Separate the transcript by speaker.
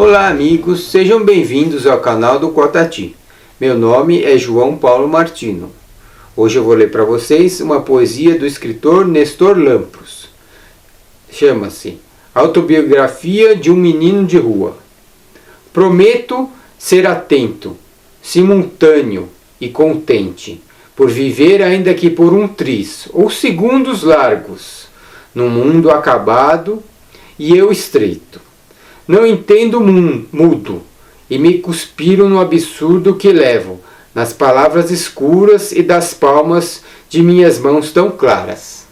Speaker 1: Olá amigos, sejam bem-vindos ao canal do Quatati. Meu nome é João Paulo Martino. Hoje eu vou ler para vocês uma poesia do escritor Nestor Lampros. Chama-se Autobiografia de um Menino de Rua. Prometo ser atento, simultâneo e contente, por viver ainda que por um tris ou segundos largos, num mundo acabado e eu estreito. Não entendo mudo, e me cuspiro no absurdo que levo nas palavras escuras e das palmas de minhas mãos tão claras.